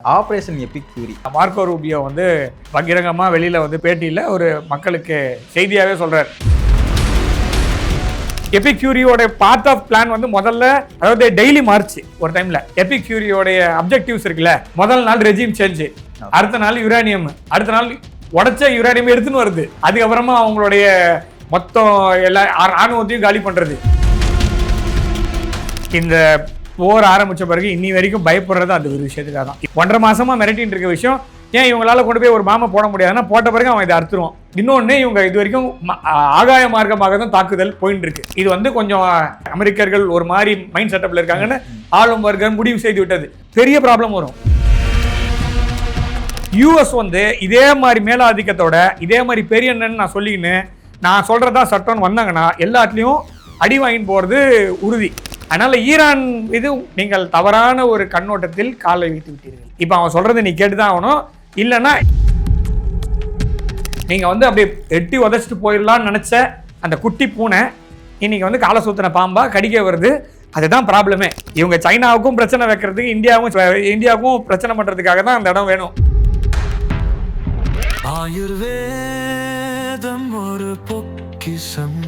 Operation Epic fury. Marco Rubio வந்து பகிரங்கமாக வெளியில் வந்து பேட்டியில் ஒரு மக்களுக்கு செய்தியாகவே சொல்கிறார். எபிக் ஃபியூரியோட பார்ட் ஆஃப் பிளான் வந்து முதல்ல, அதாவது டெய்லி மார்ச் ஒரு டைமில் எபிக் ஃபியூரியோடைய அப்ஜெக்டிவ்ஸ் இருக்குல்ல, முதல் நாள் ரெஜிம் சேஞ்சு, அடுத்த நாள் யுரேனியம், அடுத்த நாள் உடைச்ச யுரேனியம் எடுத்துன்னு வருது, அதுக்கப்புறமா அவங்களுடைய மொத்தம் எல்லா ராணுவத்தையும் காலி பண்ணுறது. இந்த போர் ஆரம்பிச்ச பிறகு இன்னி வரைக்கும் பயப்படுறது அந்த ஒரு விஷயத்துக்காக தான். 1.5 மாசமா மிரட்டின்னு இருக்க விஷயம், ஏன் இவங்களால கொண்டு போய் ஒரு பாம்பை போட முடியாதுன்னா, போட்ட பிறகு அவன் இதை அறுத்துருவான். இன்னொன்று, இவங்க இது வரைக்கும் ஆகாய மார்க்கமாக தான் தாக்குதல் போயிட்டு இருக்கு. இது வந்து கொஞ்சம் அமெரிக்கர்கள் ஒரு மாதிரி மைண்ட் செட்டப்ல இருக்காங்கன்னு ஆளும் வர்க்கம் முடிவு செய்து விட்டது. பெரிய ப்ராப்ளம் வரும். யூஎஸ் வந்து இதே மாதிரி மேலாதிக்கத்தோட இதே மாதிரி பெரிய என்னன்னு நான் சொல்லிக்கின்னு நான் சொல்றதா சட்டம்னு வந்தாங்கன்னா எல்லாத்துலேயும் அடி வாங்கின்னு போறது உறுதி. அதனால ஈரான் இது நீங்கள் தவறான ஒரு கண்ணோட்டத்தில் காலை வைத்து விட்டீர்கள். இப்போ அவன் சொல்றதை நீ கேட்டுதான் ஆகணும். இல்லைன்னா நீங்க வந்து அப்படியே எட்டி உதச்சிட்டு போயிடலாம்னு நினைச்ச அந்த குட்டி பூனை இன்னைக்கு வந்து காலை சுத்தின பாம்பா கடிக்க வருது. அதுதான் ப்ராப்ளமே. இவங்க சைனாவுக்கும் பிரச்சனை வைக்கிறதுக்கு இந்தியாவுக்கும் பிரச்சனை பண்றதுக்காக தான் அந்த இடம் வேணும். ஆயுர்வேதம் ஒரு பொக்கிஷம்,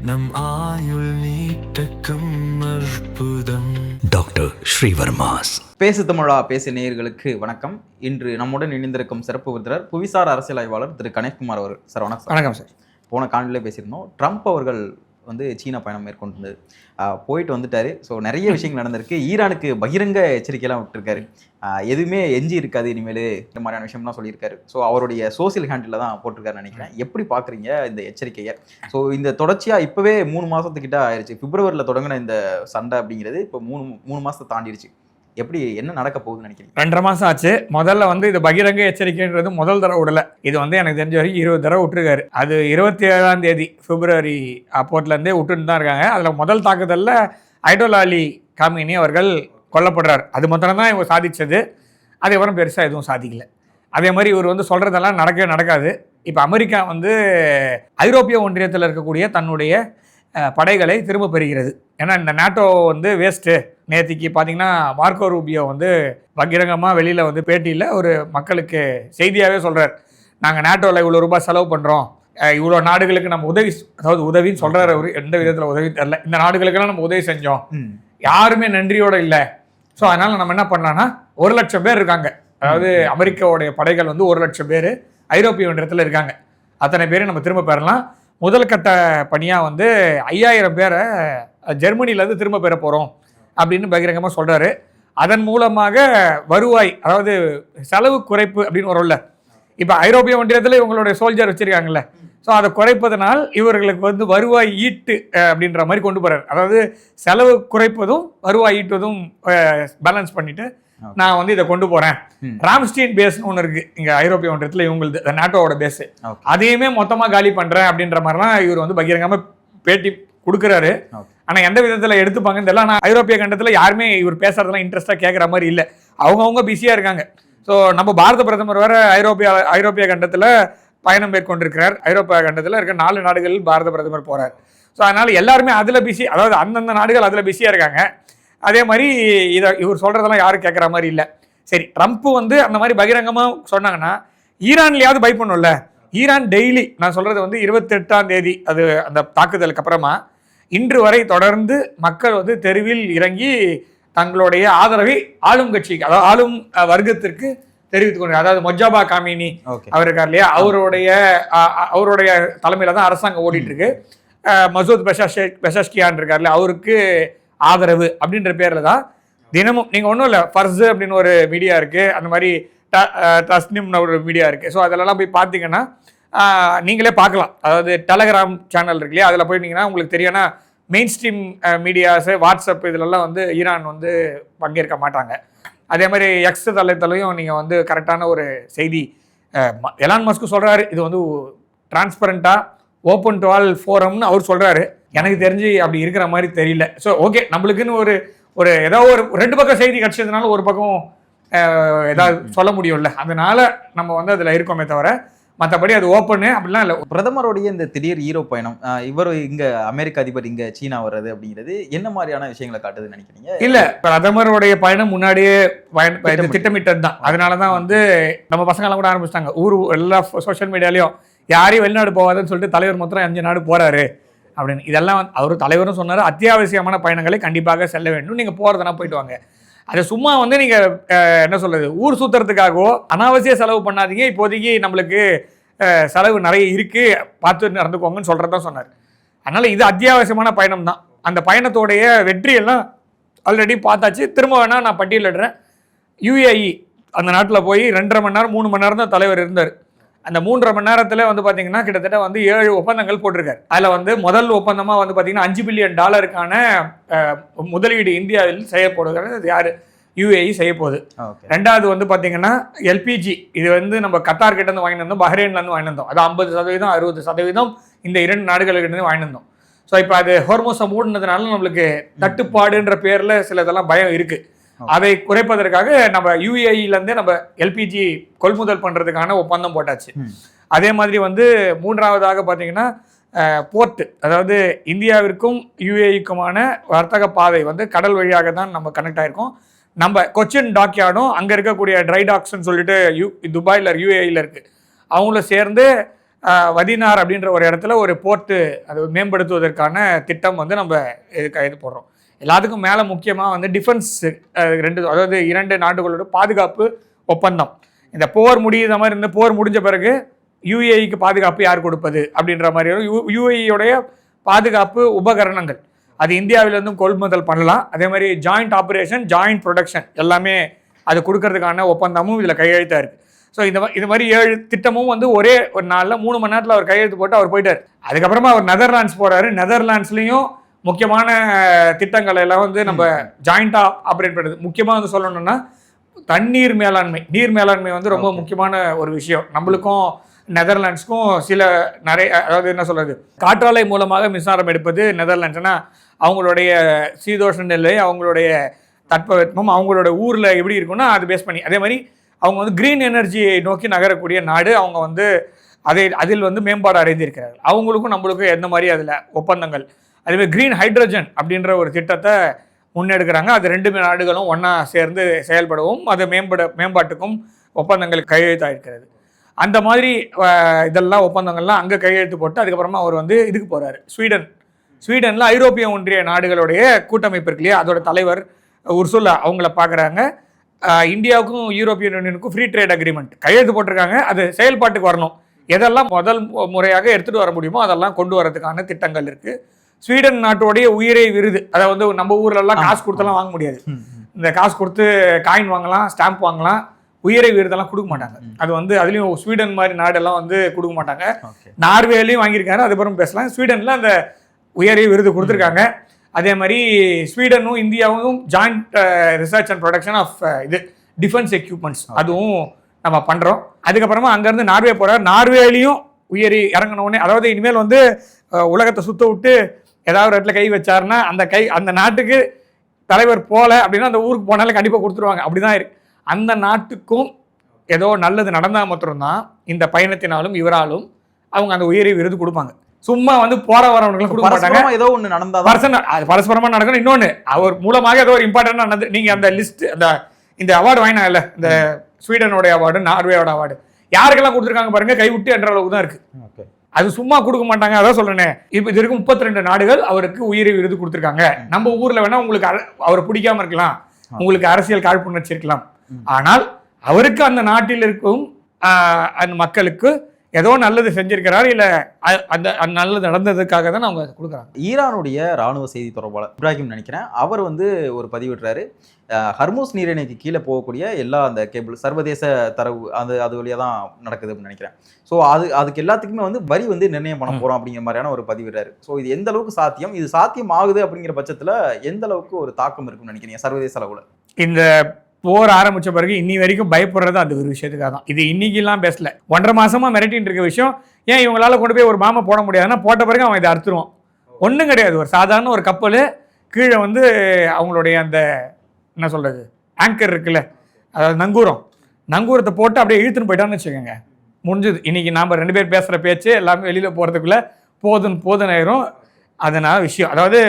நம் ஆயுள் நீட்டக்கும் அற்புதம். டாக்டர் ஸ்ரீவர்மாஸ். பேசு தமிழா பேசு நேயர்களுக்கு வணக்கம். இன்று நம்முடன் இணைந்திருக்கும் சிறப்பு விருந்தினர் புவிசார் அரசியல் ஆய்வாளர் திரு கணேஷ்குமார் அவர்கள். சார் வணக்கம். வணக்கம் சார். போன காணொலியிலே பேசியிருந்தோம். ட்ரம்ப் அவர்கள் வந்து சீனா பயணம் மேற்கொண்டு போயிட்டு வந்துட்டாரு. ஸோ நிறைய விஷயங்கள் நடந்திருக்கு. ஈரானுக்கு பகிரங்க எச்சரிக்கையெல்லாம் விட்டுருக்காரு. எதுவுமே எஞ்சி இருக்காது இனிமேல், இந்த மாதிரியான விஷயம்லாம் சொல்லியிருக்காரு. ஸோ அவருடைய சோசியல் ஹேண்டில் தான் போட்டிருக்காருன்னு நினைக்கிறேன். எப்படி பார்க்குறீங்க இந்த எச்சரிக்கையை? ஸோ இந்த தொடர்ச்சியாக இப்போவே 3 மாதத்துக்கிட்ட ஆயிடுச்சு. பிப்ரவரியில் தொடங்கின இந்த சண்டை அப்படிங்கிறது இப்போ 3 மாதத்தை தாண்டிடுச்சு. எப்படி என்ன நடக்க போகுதுன்னு நினைக்கிறீங்க? 2.5 மாசம் ஆச்சு. முதல்ல வந்து இது பகிரங்க எச்சரிக்கைன்றது முதல் தடவை விடல. இது வந்து எனக்கு தெரிஞ்ச வரைக்கும் 20 தடவை விட்டுருக்காரு. அது 27ஆம் தேதி பிப்ரவரி அப்போட்லேருந்தே விட்டுன்னு தான் இருக்காங்க. அதில் முதல் தாக்குதலில் அயடோலா அலி காமினி அவர்கள் கொல்லப்படுறார். அது மாத்திரம் தான் இவங்க சாதிச்சது. அதுக்கப்புறம் பெருசாக எதுவும் சாதிக்கல. அதே மாதிரி இவர் வந்து சொல்கிறதெல்லாம் நடக்காது. இப்போ அமெரிக்கா வந்து ஐரோப்பிய ஒன்றியத்தில் இருக்கக்கூடிய தன்னுடைய படைகளை திரும்ப பெறுகிறது. ஏன்னா இந்த நாட்டோ வந்து வேஸ்ட்டு. நேற்றுக்கு பார்த்தீங்கன்னா மார்க்கோ ரூபியோ வந்து பகிரங்கமாக வெளியில் வந்து பேட்டியில் ஒரு மக்களுக்கு செய்தியாகவே சொல்கிறார். நாங்கள் நாட்டோவில் இவ்வளோ ரூபாய் செலவு பண்ணுறோம், இவ்வளோ நாடுகளுக்கு நம்ம உதவின்னு சொல்கிறார். அவர் எந்த விதத்தில் உதவி தரல. இந்த நாடுகளுக்கெல்லாம் நம்ம உதவி செஞ்சோம், யாருமே நன்றியோடு இல்லை. ஸோ அதனால் நம்ம என்ன பண்ணலான்னா 1,00,000 பேர் இருக்காங்க. அதாவது அமெரிக்காவுடைய படைகள் வந்து 1,00,000 பேர் ஐரோப்பிய ஒன்றியத்தில் இருக்காங்க. அத்தனை பேரும் நம்ம திரும்ப பெறலாம். முதல் கட்ட பணியாக வந்து 5,000 பேரை ஜெர்மனிலேருந்து திரும்ப பெற போகிறோம் அப்படின்னு பகிரங்கமாக சொல்கிறாரு. அதன் மூலமாக வருவாய், அதாவது செலவு குறைப்பு அப்படின்னு வரும்ல. இப்போ ஐரோப்பிய ஒன்றியத்தில் இவங்களுடைய சோல்ஜர் வச்சுருக்காங்கல்ல, ஸோ அதை குறைப்பதனால் இவர்களுக்கு வந்து வருவாய் ஈட்டு அப்படின்ற மாதிரி கொண்டு போகிறார். அதாவது செலவு குறைப்பதும் வருவாய் ஈட்டுவதும் பேலன்ஸ் பண்ணிவிட்டு நான் வந்து இதை கொண்டு போகிறேன். ராம்ஸ்டீன் பேஸ்னு ஒன்று இருக்குது இங்கே ஐரோப்பிய ஒன்றியத்தில், இவங்களுக்கு நாட்டோட பேஸு. அதையுமே மொத்தமாக காலி பண்ணுறேன் அப்படின்ற மாதிரிலாம் இவர் வந்து பகிரங்கமாக பேட்டி கொடுக்குறாரு. ஆனால் எந்த விதத்தில் எடுத்துப்பாங்கன்னு தெரியல. ஆனால் ஐரோப்பிய கண்டத்தில் யாருமே இவர் பேசுறதெல்லாம் இன்ட்ரெஸ்ட்டாக கேட்குற மாதிரி இல்லை. அவங்கவுங்க பிஸியாக இருக்காங்க. ஸோ நம்ம பாரத பிரதமர் வேறு ஐரோப்பிய கண்டத்தில் பயணம் மேற்கொண்டிருக்கிறார். ஐரோப்பிய கண்டத்தில் இருக்க 4 நாடுகளில் பாரத பிரதமர் போகிறார். ஸோ அதனால் எல்லாருமே அதில் பிஸி, அதாவது அந்தந்த நாடுகள் அதில் பிஸியாக இருக்காங்க. அதே மாதிரி இவர் சொல்கிறதெல்லாம் யாரும் கேட்குற மாதிரி இல்லை. சரி, ட்ரம்ப் வந்து அந்த மாதிரி பகிரங்கமாக சொன்னாங்கன்னா ஈரான்லையாவது பயப்படணும்ல. ஈரான் டெய்லி, நான் சொல்கிறது வந்து 28ஆம் தேதி அது அந்த தாக்குதலுக்கு அப்புறமா இன்று வரை தொடர்ந்து மக்கள் வந்து தெருவில் இறங்கி தங்களுடைய ஆதரவை ஆளும் கட்சிக்கு, அதாவது ஆளும் வர்க்கத்திற்கு தெரிவித்துக் கொண்டு, அதாவது மொஜாபா காமினி அவர் இருக்கார் இல்லையா, அவருடைய தலைமையில தான் அரசாங்கம் ஓடிட்டு இருக்கு. மசூத் பெஷஷ்கியான் இருக்கார் இல்லையா, அவருக்கு ஆதரவு அப்படின்ற பேரில் தான் தினமும், நீங்கள் ஒன்றும் இல்லை, ஃபர்ஸ் அப்படின்னு ஒரு மீடியா இருக்குது, அந்த மாதிரி தஸ்னிம்னு ஒரு மீடியா இருக்குது. ஸோ அதிலெல்லாம் போய் பார்த்தீங்கன்னா நீங்களே பார்க்கலாம். அதாவது டெலகிராம் சேனல் இருக்கு இல்லையா, அதில் போயிட்டீங்கன்னா உங்களுக்கு தெரியும்னா மெயின் ஸ்ட்ரீம் மீடியாஸு, வாட்ஸ்அப் இதிலெல்லாம் வந்து ஈரான் வந்து பங்கேற்க மாட்டாங்க. அதே மாதிரி எக்ஸ் தளத்திலையும் நீங்கள் வந்து கரெக்டான ஒரு செய்தி எலான் மஸ்க் சொல்கிறாரு, இது வந்து டிரான்ஸ்பரண்ட்டாக ஓப்பன் டு ஆல் ஃபோரம்னு அவர் சொல்கிறாரு. எனக்கு தெரிஞ்சு அப்படி இருக்கிற மாதிரி தெரியல. ஸோ ஓகே, நம்மளுக்குன்னு ஒரு ஏதோ ஒரு 2 பக்கம் செய்தி கிடச்சதுனால ஒரு பக்கம் ஏதாவது சொல்ல முடியும்ல, அதனால நம்ம வந்து அதில் இருக்கோமே தவிர மற்றபடி அது ஓப்பனு அப்படிலாம் இல்லை. பிரதமருடைய இந்த திடீர் ஈரோ பயணம், இவர் இங்க அமெரிக்க அதிபர் இங்க சீனா வர்றது அப்படிங்கிறது என்ன மாதிரியான விஷயங்களை காட்டுதுன்னு நினைக்கிறீங்க? இல்ல, பிரதமருடைய பயணம் முன்னாடியே திட்டமிட்டது தான். அதனாலதான் வந்து நம்ம பசங்க எல்லாம் கூட ஆரம்பிச்சிட்டாங்க, எல்லா சோஷியல் மீடியாலையும் யாரையும் வெளிநாடு போகாதுன்னு சொல்லிட்டு தலைவர் மொத்தம் 5 நாடு போறாரு அப்படின்னு. இதெல்லாம் அவர் தலைவரும் சொன்னாரு, அத்தியாவசியமான பயணங்களை கண்டிப்பாக செல்ல வேண்டும், நீங்க போறதுனா போயிட்டு வாங்க. அதை சும்மா வந்து நீங்க என்ன சொல்றது, ஊர் சுத்துறதுக்காகவோ அனாவசிய செலவு பண்ணாதீங்க, இப்போதைக்கு நம்மளுக்கு செலவு நிறைய இருக்கு, பார்த்து நடந்துக்கோங்கன்னு சொல்றதான் சொன்னார். அதனால இது அத்தியாவசியமான பயணம் தான். அந்த பயணத்தோடைய வெற்றி எல்லாம் ஆல்ரெடி பார்த்தாச்சு. திரும்ப வேணா நான் பட்டியலிடுறேன். UAE அந்த நாட்டில் போய் 2.5 மணி நேரம் 3 மணி நேரம் தான் தலைவர் இருந்தார். அந்த 3.5 மணி நேரத்தில் வந்து பார்த்தீங்கன்னா கிட்டத்தட்ட வந்து 7 ஒப்பந்தங்கள் போட்டிருக்காரு. அதில் வந்து முதல் ஒப்பந்தமாக வந்து பார்த்தீங்கன்னா $5 பில்லியன் முதலீடு இந்தியாவில் செய்யப்படுகிறது. அது யார்? UAE செய்ய போகுது. ரெண்டாவது வந்து பார்த்தீங்கன்னா LPG, இது வந்து நம்ம கத்தார் கிட்ட இருந்து வாங்கிட்டு வந்தோம், பஹ்ரைன்லேருந்து வாங்கிட்டு வந்தோம். அது 50% 60% இந்த 2 நாடுகளுக்கிட்ட வாங்கிட்டு வந்தோம். ஸோ இப்போ அது ஹோர்மோஸை மூடினதுனால நம்மளுக்கு தட்டுப்பாடுன்ற பேரில் சில இதெல்லாம் பயம் இருக்குது. அதை குறைப்பதற்காக நம்ம UAE-லேருந்தே நம்ம LPG கொள்முதல் பண்ணுறதுக்கான ஒப்பந்தம் போட்டாச்சு. அதே மாதிரி வந்து மூன்றாவதாக பார்த்தீங்கன்னா போர்ட்டு, அதாவது இந்தியாவிற்கும் UAE-க்குமான வர்த்தக பாதை வந்து கடல் வழியாக தான் நம்ம கனெக்ட் ஆகிருக்கோம். நம்ம கொச்சின் டாக்யார்டும் அங்கே இருக்கக்கூடிய ட்ரை டாக்ஸ்ன்னு சொல்லிட்டு துபாயில் UAE-ல இருக்குது, அவங்கள சேர்ந்து வதினார் அப்படின்ற ஒரு இடத்துல ஒரு போர்ட்டு அதை மேம்படுத்துவதற்கான திட்டம் வந்து நம்ம இது போடுறோம். எல்லாத்துக்கும் மேலே முக்கியமாக வந்து டிஃபென்ஸ், அதாவது 2 நாடுகளோட பாதுகாப்பு ஒப்பந்தம். இந்த போர் முடியுற மாதிரி இந்த போர் முடிஞ்ச பிறகு UAE-க்கு பாதுகாப்பு யார் கொடுப்பது அப்படின்ற மாதிரி UAE-யோடைய பாதுகாப்பு உபகரணங்கள் அது இந்தியாவிலேருந்தும் கொள்முதல் பண்ணலாம். அதே மாதிரி ஜாயிண்ட் ஆப்ரேஷன், ஜாயிண்ட் ப்ரொடக்ஷன் எல்லாமே அது கொடுக்கறதுக்கான ஒப்பந்தமும் இதில் கையெழுத்தாக இருக்குது. ஸோ இது மாதிரி 7 திட்டமும் வந்து ஒரே ஒரு நாளில் 3 மணி நேரத்தில் அவர் கையெழுத்து போட்டு அவர் போயிட்டார். அதுக்கப்புறமா அவர் நெதர்லாண்ட்ஸ் போகிறாரு. நெதர்லாண்ட்ஸ்லேயும் முக்கியமான திட்டங்களை எல்லாம் வந்து நம்ம ஜாயிண்டாக ஆப்ரேட் பண்ணுறது. முக்கியமாக வந்து சொல்லணும்னா தண்ணீர் மேலாண்மை, நீர் மேலாண்மை வந்து ரொம்ப முக்கியமான ஒரு விஷயம். நம்மளுக்கும் நெதர்லாண்ட்ஸ்க்கும் நிறைய, அதாவது என்ன சொல்கிறது, காற்றாலை மூலமாக மின்சாரம் எடுப்பது நெதர்லாண்ட்ஸ்னா அவங்களுடைய சீதோஷ நிலை, அவங்களுடைய தட்பவெப்பம், அவங்களோட ஊரில் எப்படி இருக்குன்னா அது பேஸ் பண்ணி. அதே மாதிரி அவங்க வந்து கிரீன் எனர்ஜியை நோக்கி நகரக்கூடிய நாடு. அவங்க வந்து அதில் வந்து மேம்பாடு அடைந்திருக்கிறார்கள். அவங்களுக்கும் நம்மளுக்கும் எந்த மாதிரி அதில் ஒப்பந்தங்கள். அதேமாதிரி கிரீன் ஹைட்ரஜன் அப்படின்ற ஒரு திட்டத்தை முன்னெடுக்கிறாங்க. அது 2 நாடுகளும் ஒன்றா சேர்ந்து செயல்படவும் அது மேம்பாட்டுக்கும் ஒப்பந்தங்கள் கையெழுத்தாயிருக்கிறது. அந்த மாதிரி இதெல்லாம் ஒப்பந்தங்கள்லாம் அங்கே கையெழுத்து போட்டு அதுக்கப்புறமா அவர் வந்து இதுக்கு போகிறாரு, ஸ்வீடனில் ஐரோப்பிய ஒன்றிய நாடுகளுடைய கூட்டமைப்பு இருக்கு இல்லையா, அதோட தலைவர் உர்சுலா அவங்கள பார்க்குறாங்க. இந்தியாவுக்கும் யூரோப்பியன் யூனியனுக்கும் ஃப்ரீ ட்ரேட் அக்ரிமெண்ட் கையெழுத்து போட்டிருக்காங்க. அது செயல்பாட்டுக்கு வரணும். எதெல்லாம் முதல் முறையாக எடுத்துகிட்டு வர முடியுமோ அதெல்லாம் கொண்டு வரதுக்கான திட்டங்கள் இருக்குது. ஸ்வீடன் நாட்டோடைய உயிரை விருது, அதாவது நம்ம ஊர்லலாம் காசு கொடுத்தெல்லாம் வாங்க முடியாது. இந்த காசு கொடுத்து காயின் வாங்கலாம், ஸ்டாம்ப் வாங்கலாம், உயிரை விருதெல்லாம் கொடுக்க மாட்டாங்க. அது வந்து அதுலேயும் ஸ்வீடன் மாதிரி நாடெல்லாம் வந்து கொடுக்க மாட்டாங்க. நார்வேலையும் வாங்கியிருக்காரு, அதுக்கப்புறம் பேசலாம். ஸ்வீடனில் அந்த உயரிய விருது கொடுத்துருக்காங்க. அதே மாதிரி ஸ்வீடனும் இந்தியாவும் joint research and production of defence equipments அதுவும் நம்ம பண்ணுறோம். அதுக்கப்புறமா அங்கேருந்து நார்வே போகிறார். நார்வேலையும் உயரி இறங்கினோடனே, அதாவது இனிமேல் வந்து உலகத்தை சுத்த விட்டு ஏதாவது ஒரு இடத்துல கை வச்சாருன்னா அந்த நாட்டுக்கு தலைவர் போகல அப்படின்னா அந்த ஊருக்கு போனாலும் கண்டிப்பாக கொடுத்துருவாங்க. அப்படி தான் இருக்கு. அந்த நாட்டுக்கும் ஏதோ நல்லது நடந்தால் மட்டும்தான் இந்த பயணத்தினாலும் இவராலும் அவங்க அந்த உயரிய விருது கொடுப்பாங்க. சும்மா வந்து போற வரவங்களுக்கு கொடுக்க மாட்டாங்க. ஏதோ ஒன்று நடந்தா பரஸ்பரமா நடக்கணும். இன்னொன்று அவர் மூலமாக ஏதோ ஒரு இம்பார்ட்டன்ட் நடந்து, நீங்க அந்த லிஸ்ட் இந்த அவார்டு வாங்கினாங்கல்ல, இந்த ஸ்வீடனோட அவார்டு, நார்வேயோட அவார்டு, யாருக்கெல்லாம் கொடுத்துருக்காங்க பாருங்க, கைவிட்டு என்ற அளவுக்கு தான் இருக்கு. அது சும்மா கொடுக்க மாட்டாங்க. அதான் சொல்றேனே, இப்போ இது வரைக்கும் 32 நாடுகள் அவருக்கு உயிரி விருது கொடுத்துருக்காங்க. நம்ம ஊர்ல வேணா உங்களுக்கு அவரை பிடிக்காம இருக்கலாம், உங்களுக்கு அரசியல் காழ்ப்புணர்ச்சி இருக்கலாம். ஆனால் அவருக்கு அந்த நாட்டில் இருக்கும் அந்த மக்களுக்கு ஏதோ நல்லது செஞ்சிருக்கிறார், இல்ல அந்த நல்லது நடந்ததுக்காக தான் அவங்க கொடுக்குறாங்க. ஈரானுடைய ராணுவ செய்தி தொடர்பாளர் இப்ராஹிம் நினைக்கிறேன், அவர் வந்து ஒரு பதிவிடுறாரு, ஹர்மூஸ் நீரிணைக்கு கீழே போகக்கூடிய எல்லா அந்த கேபிள் சர்வதேச தரவு அது வழியாக தான் நடக்குது அப்படின்னு நினைக்கிறேன். ஸோ அதுக்கு எல்லாத்துக்குமே வந்து வரி வந்து நிர்ணயம் பண்ண போகிறோம் அப்படிங்கிற மாதிரியான ஒரு பதிவிடுறாரு. ஸோ இது எந்த அளவுக்கு சாத்தியம், இது சாத்தியம் ஆகுது அப்படிங்கிற பட்சத்தில் எந்த அளவுக்கு ஒரு தாக்கம் இருக்குன்னு நினைக்கிறீங்க சர்வதேச அளவில்? இந்த போர் ஆரம்பிச்ச பிறகு இன்னி வரைக்கும் பயப்படுறது அது ஒரு விஷயத்துக்காக தான். இது இன்னைக்கெல்லாம் பேசல, 1.5 மாசமா மிரட்டின்னு இருக்க விஷயம். ஏன் இவங்களால கொண்டு போய் ஒரு பாம்பை போட முடியாதுன்னா, போட்ட பிறகு அவன் இதை அறுத்துருவான். ஒன்றும் கிடையாது, ஒரு சாதாரண ஒரு கப்பல் கீழே வந்து அவங்களுடைய அந்த என்ன சொல்றது ஆங்கர் இருக்குல்ல, அதாவது நங்கூரத்தை போட்டு அப்படியே இழுத்துன்னு போயிட்டான்னு வச்சுக்கோங்க, முடிஞ்சது. இன்னைக்கு நாம் 2 பேர் பேசுகிற பேச்சு எல்லாமே வெளியில் போகிறதுக்குள்ளே போதும் ஆயிரும். அதனால் விஷயம், அதாவது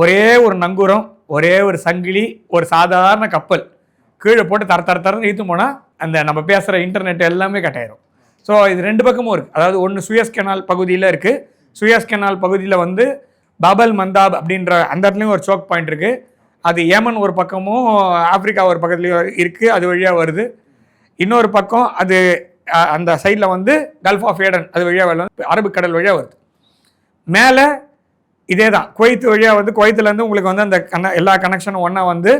ஒரே ஒரு நங்கூரம், ஒரே ஒரு சங்கிலி, ஒரு சாதாரண கப்பல் கீழே போட்டு தரன்னு இழுத்து போனால் அந்த நம்ம பேசுகிற இன்டர்நெட் எல்லாமே கட் ஆயிரும். ஸோ இது 2 பக்கமும் இருக்குது. அதாவது ஒன்று சுயஸ் கெனால் பகுதியில் இருக்குது. சுயஸ் கெனால் பகுதியில் வந்து பாபல் மந்தாப் அப்படின்ற அந்த இடத்துலையும் ஒரு சோக் பாயிண்ட் இருக்குது. அது ஏமன் ஒரு பக்கமும் ஆப்பிரிக்கா ஒரு பக்கத்துலேயும் இருக்குது, அது வழியாக வருது. இன்னொரு பக்கம் அது அந்த சைடில் வந்து கல்ஃப் ஆஃப் ஏடன் அது வழியாக வரல, அரபுக்கடல் வழியாக வருது. மேலே இதே தான் குவைத் வழியாக வந்து குவைத்துலேருந்து உங்களுக்கு வந்து அந்த எல்லா கனெக்ஷனும் ஒன்றா வந்து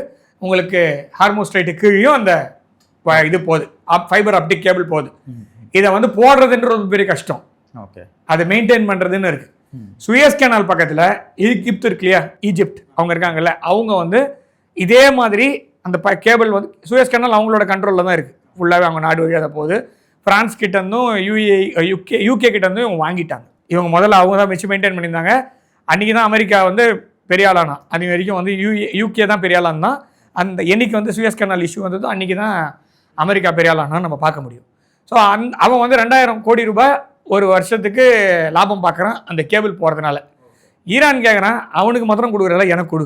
உங்களுக்கு ஹார்மோஸ் ஸ்ட்ரைட்டு கீழேயும் அந்த இது போகுது, ஃபைபர் ஆப்டிக் கேபிள் போகுது. இதை வந்து போடுறதுன்ற ஒரு பெரிய கஷ்டம், ஓகே, அதை மெயின்டைன் பண்ணுறதுன்னு இருக்குது. சுயஸ் கேனால் பக்கத்தில் ஈஜிப்ட் இருக்கு இல்லையா, ஈஜிப்ட் அவங்க இருக்காங்கல்ல, அவங்க வந்து இதே மாதிரி அந்த கேபிள் வந்து சுயஸ் கேனால் அவங்களோட கண்ட்ரோலில் தான் இருக்குது. ஃபுல்லாகவே அவங்க நாடு வழியாக தான் போகுது. ஃப்ரான்ஸ் கிட்டேருந்தும் யூகே கிட்டேருந்தும் இவங்க வாங்கிட்டாங்க. இவங்க முதல்ல அவங்க தான் வச்சு மெயின்டைன் பண்ணியிருந்தாங்க. அன்றைக்கி தான் அமெரிக்கா வந்து பெரிய ஆளானா, அது வரைக்கும் வந்து யூகே தான் பெரிய ஆளான் தான். அந்த என்னைக்கு வந்து சுயஸ் கெனால் இஷ்யூ வந்ததோ அன்றைக்கி தான் அமெரிக்கா பெரிய ஆளானா நம்ம பார்க்க முடியும். ஸோ அவன் வந்து 2000 கோடி ரூபாய் ஒரு வருஷத்துக்கு லாபம் பார்க்குறான் அந்த கேபிள் போகிறதுனால. ஈரான் கேட்குறான், அவனுக்கு மாத்திரம் கொடுக்குறல, எனக்கு கொடு,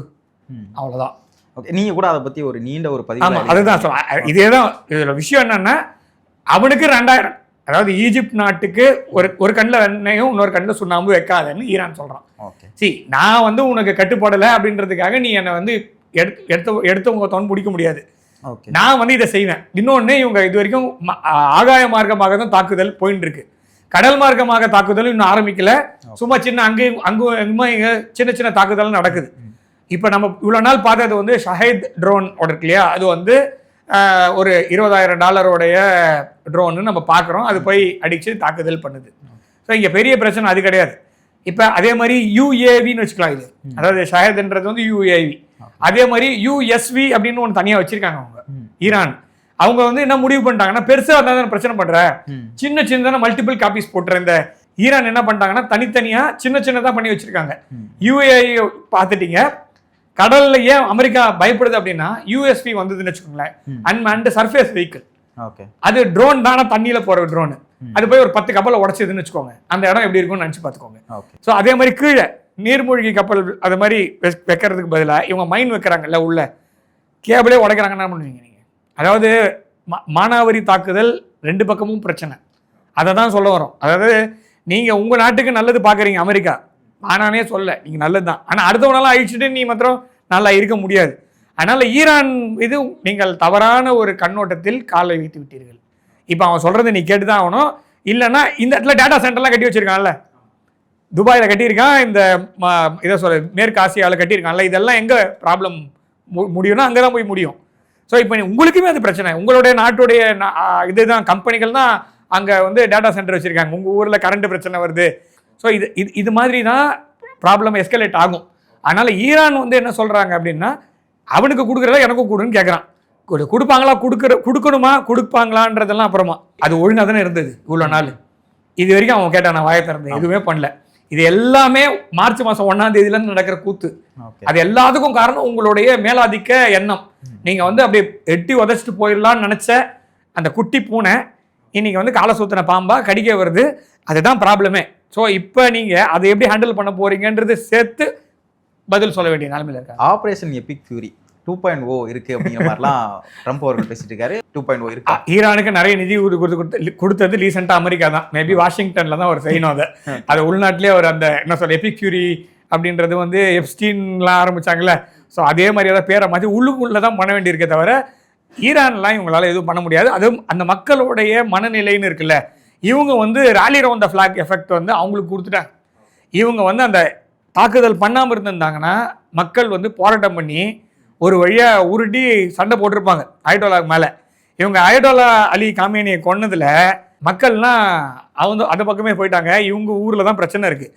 அவ்வளோதான். ஓகே, நீங்கள் கூட அதை பற்றி ஒரு நீண்ட ஒரு பதிவு. ஆமாம், அதுதான் சொல்ல. இதே தான் இதில் விஷயம் என்னென்னா, அவனுக்கு 2000, அதாவது ஈஜிப்ட் நாட்டுக்கு ஒரு கண்ணில் எண்ணெயும் இன்னொரு கண்ணில் சுண்ணாம்பு வைக்காதன்னு ஈரான் சொல்கிறான். ஓகே, நான் வந்து உனக்கு கட்டுப்படலை அப்படின்றதுக்காக நீ என்னை வந்து எடுத்தவங்க தோன் பிடிக்க முடியாது. நான் வந்து இதை செய்வேன். இன்னொன்று, இவங்க இது வரைக்கும் ஆகாய மார்க்கமாக தான் தாக்குதல் போயின்னு இருக்கு, கடல் மார்க்கமாக தாக்குதல் இன்னும் ஆரம்பிக்கல. சும்மா சின்ன அங்கேயுமா இங்கே சின்ன சின்ன தாக்குதல் நடக்குது. இப்போ நம்ம இவ்வளோ நாள் பார்த்தது வந்து ஷஹீத் ட்ரோன் இருக்கு இல்லையா, அது வந்து ஒரு $20,000 ட்ரோன்னு நம்ம பார்க்குறோம். அது போய் அடித்து தாக்குதல் பண்ணுது. ஸோ இங்கே பெரிய பிரச்சனை அது கிடையாது. இப்போ அதே மாதிரி யூஏவின்னு வச்சுக்கலாம். இது அதாவது ஷஹீத்ன்றது வந்து யூஏவி. அதே மாதிரி யூஎஸ்வி அப்படின்னு ஒன்று தனியாக வச்சிருக்காங்க அவங்க ஈரான். அவங்க வந்து என்ன முடிவு பண்ணிட்டாங்கன்னா, பெருசாக இருந்தால் தான் பிரச்சனை பண்ற, சின்ன சின்னதான மல்டிபிள் காப்பீஸ் போட்டுற இந்த ஈரான் என்ன பண்ணிட்டாங்கன்னா தனித்தனியாக சின்னதாக பண்ணி வச்சிருக்காங்க. யூஏஐ பார்த்துட்டீங்க, கடல்ல ஏன் அமெரிக்கா பயப்படுது அப்படின்னா, யூஎஸ்பி வந்ததுன்னு வச்சுக்கோங்களேன், அன்மேன்டு சர்ஃபேஸ் வெஹிக்கிள். அது ட்ரோன் தானே, தண்ணியில போற ட்ரோனு. அது போய் ஒரு 10 கப்பலை உடச்சதுன்னு வச்சுக்கோங்க, அந்த இடம் எப்படி இருக்கும்னு நினைச்சு பார்த்துக்கோங்க. ஸோ அதே மாதிரி கீழே நீர்மூழ்கி கப்பல் அது மாதிரி வைக்கிறதுக்கு பதிலாக இவங்க மைன் வைக்கிறாங்கல்ல, உள்ள கேபிளே உடைக்கிறாங்கன்னா என்ன பண்ணுவீங்க நீங்க? அதாவது மானாவரி தாக்குதல் 2 பக்கமும் பிரச்சனை. அதை தான் சொல்ல வரோம். அதாவது நீங்க உங்க நாட்டுக்கு நல்லது பார்க்குறீங்க அமெரிக்கா, ஆனானே சொல்ல நீங்க நல்லது தான், ஆனால் அடுத்தவனெல்லாம் அழிச்சுட்டு நீ மாத்திரம் நல்லா இருக்க முடியாது. அதனால ஈரான் இது நீங்கள் தவறான ஒரு கண்ணோட்டத்தில் காலை வைத்து விட்டீர்கள். இப்போ அவன் சொல்றதை நீ கேட்டு தான் ஆகணும். இல்லைன்னா இந்த இடத்துல டேட்டா சென்டர்லாம் கட்டி வச்சிருக்கான்ல, துபாயில் கட்டியிருக்கான், இந்த இதை சொல்ல மேற்கு ஆசியாவில் கட்டியிருக்கான்ல, இதெல்லாம் எங்கே ப்ராப்ளம் முடியும்னா அங்கே தான் போய் முடியும். ஸோ இப்போ உங்களுக்குமே அது பிரச்சனை. உங்களுடைய நாட்டுடைய இதுதான் கம்பெனிகள் தான் அங்கே வந்து டேட்டா சென்டர் வச்சுருக்காங்க. உங்கள் ஊரில் கரண்ட் பிரச்சனை வருது. ஸோ இது மாதிரி தான் ப்ராப்ளம் எஸ்கலேட் ஆகும். அதனால் ஈரான் வந்து என்ன சொல்கிறாங்க அப்படின்னா, அவனுக்கு கொடுக்குறத எனக்கும் கொடுன்னு கேட்குறான். கொடுப்பாங்களா, கொடுக்கணுமா, கொடுப்பாங்களான்றதெல்லாம் அப்புறமா. அது ஒழுங்காக தானே இருந்தது இவ்வளோ நாள். இது வரைக்கும் அவன் கேட்டான், நான் வாயை திறந்தேன், எதுவுமே பண்ணல. இது எல்லாமே மார்ச் மாதம் 1ஆம் தேதியிலேருந்து நடக்கிற கூத்து. அது எல்லாத்துக்கும் காரணம் உங்களுடைய மேலாதிக்க எண்ணம். நீங்கள் வந்து அப்படியே எட்டி உதச்சிட்டு போயிடலான்னு நினச்ச அந்த குட்டி பூனை இன்னைக்கு வந்து காலை சுத்தின பாம்பா கடிக்க வருது. அதுதான் ப்ராப்ளமே. ஸோ இப்போ நீங்கள் அதை எப்படி ஹேண்டில் பண்ண போறீங்கன்றது சேர்த்து பதில் சொல்ல வேண்டிய நிலைமையில் இருக்காங்க. ஆப்ரேஷன் எபிக் ஃபியூரி 2.0 இருக்கு அப்படிங்கிற மாதிரிலாம் ட்ரம்ப் அவர்கள் பேசிட்டு இருக்காரு. 2.0 இருக்கு. ஈரானுக்கு நிறைய நிதி கொடுத்தது ரீசெண்டாக அமெரிக்கா தான். மேபி வாஷிங்டன்ல தான் அவர் செய்யணும். அதை உள்நாட்டிலே அவர் அந்த என்ன சொல்ற எபிக் ஃபியூரி அப்படின்றது வந்து எப்ஸ்டீன்லாம் ஆரம்பிச்சாங்கல்ல. ஸோ அதே மாதிரி ஏதாவது பேரை மாற்றி உள்ளுக்குள்ளே தான் பண்ண வேண்டியிருக்கே தவிர ஈரான்லாம் இவங்களால எதுவும் பண்ண முடியாது. அதுவும் அந்த மக்களுடைய மனநிலைன்னு இருக்குல்ல, இவங்க வந்து ராலி ரவுண்ட் த ஃபிளாக் எஃபெக்ட் வந்து அவங்களுக்கு கொடுத்துட்டாங்க. இவங்க வந்து அந்த தாக்குதல் பண்ணாமல் இருந்திருந்தாங்கன்னா மக்கள் வந்து போராட்டம் பண்ணி ஒரு வழியாக உருட்டி சண்டை போட்டிருப்பாங்க அயட்டோலாக்கு மேலே. இவங்க அயட்டோலா அலி காமேனியை கொன்னதில் மக்கள்லாம் அவங்க அந்த பக்கமே போயிட்டாங்க. இவங்க ஊரில் தான் பிரச்சனை இருக்குது.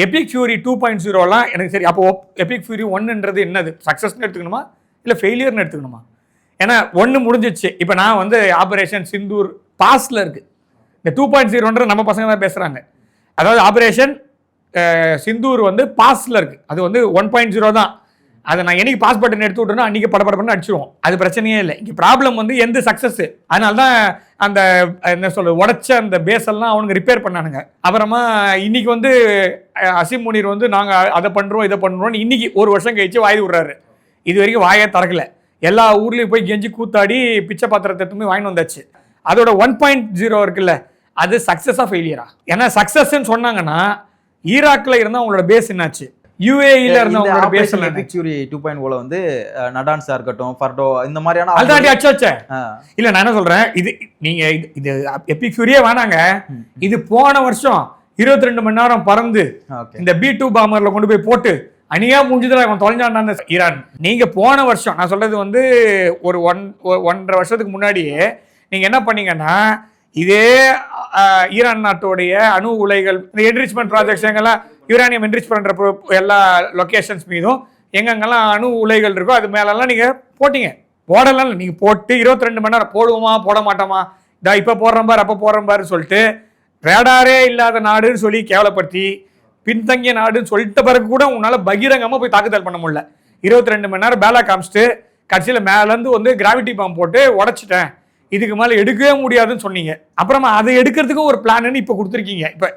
எபிக் ஃபியூரி 2.0லாம் எனக்கு சரி. அப்போ எபிக் ஃபியூரி 1ன்றது என்னது, சக்ஸஸ்ன்னு எடுத்துக்கணுமா இல்லை ஃபெயிலியர்னு எடுத்துக்கணுமா? ஏன்னா 1 முடிஞ்சிச்சு. இப்போ நான் வந்து ஆபரேஷன் சிந்தூர் பாஸ்டில் இருக்குது. இந்த 2.0ன்ற நம்ம பசங்க தான் பேசுகிறாங்க. அதாவது ஆபரேஷன் சிந்தூர் வந்து பாஸ்டில் இருக்குது. அது வந்து 1.0 தான். அதை நான் என்னைக்கு பாஸ் பட்டன் எடுத்து விட்டோன்னா அன்றைக்கி படப்படப்படன்னு அடிச்சிடுவோம். அது பிரச்சனையே இல்லை. இங்கே ப்ராப்ளம் வந்து எந்த சக்ஸஸ், அதனால தான் அந்த என்ன சொல்கிறது உடச்ச அந்த பேஸ் எல்லாம் அவனுங்க ரிப்பேர் பண்ணானுங்க. அப்புறமா இன்னைக்கு வந்து அசீம் முனீர் வந்து நாங்கள் அதை பண்ணுறோம் இதை பண்ணுறோம்னு இன்னைக்கு ஒரு வருஷம் கழிச்சு வாய் விடுறாரு. இது வரைக்கும் வாயே திறக்கல. எல்லா ஊர்லேயும் போய் கெஞ்சி கூத்தாடி பிச்சை பாத்திரத்தை எடுத்து வாங்கிட்டு வந்தாச்சு. அதோட 1.0 இருக்குல்ல, அது சக்ஸஸாக ஃபெயிலியரா? ஏன்னா சக்ஸஸ்ன்னு சொன்னாங்கன்னா ஈராக்கில் இருந்தால் அவங்களோட பேஸ் என்னாச்சு, யூஏஇல இருந்த அவங்களோட பேஸ் எபிக் ஃபியூரி 2.0ல வந்து நடான்ஸா இருக்கட்டும், ஃபர்டோ இந்த மாதிரியான ஆல்ரெடி அச்சாச்சே. இல்ல நான் என்ன சொல்றேன், இது நீங்க இது எபிக் ஃபியூரியே வேணாங்க, இது போன வருஷம் 22 மணி நேரம் பறந்து இந்த B2 பாமர்ல கொண்டு போய் போட்டு அணியா முடிஞ்சதுல அவன் தொலைஞ்சான் ஈரான். நீங்க போன வருஷம் நான் சொல்றது வந்து ஒரு 1.5 வருஷத்துக்கு முன்னாடியே நீங்க என்ன பண்ணீங்கன்னா இதே ஈரான் நாட்டோடைய அணு உலைகள் இந்த என்ரிச்மெண்ட் ப்ராஜெக்ட்ஸ் எங்கெல்லாம் யுரேனியம் என்ரிச் பண்ற எல்லா லொக்கேஷன்ஸ் மீதும் எங்கெங்கெல்லாம் அணு உலைகள் இருக்கோ அது மேலெல்லாம் நீங்க போட்டீங்க. போடலாம் நீங்க போட்டு 22 மணி நேரம் போடுவோமா போட மாட்டோமா, இதா இப்ப போடுறோம் பாரு அப்ப போடுறோம் பாரு சொல்லிட்டு ரேடாரே இல்லாத நாடுன்னு சொல்லி கேவலப்படுத்தி பின்தங்கிய நாடுன்னு சொல்லிட்ட பிறகு கூட உன்னால பகிரங்கமா போய் தாக்குதல் பண்ண முடியல. 22 மணி நேரம் பேலா காமிச்சிட்டு கடைசியில மேலேருந்து வந்து கிராவிட்டி பாம்பு போட்டு உடைச்சிட்டேன், இதுக்கு மேலே எடுக்கவே முடியாதுன்னு சொன்னீங்க. அப்புறமா அதை எடுக்கிறதுக்கும் ஒரு பிளான்னு இப்போ கொடுத்துருக்கீங்க. இப்போ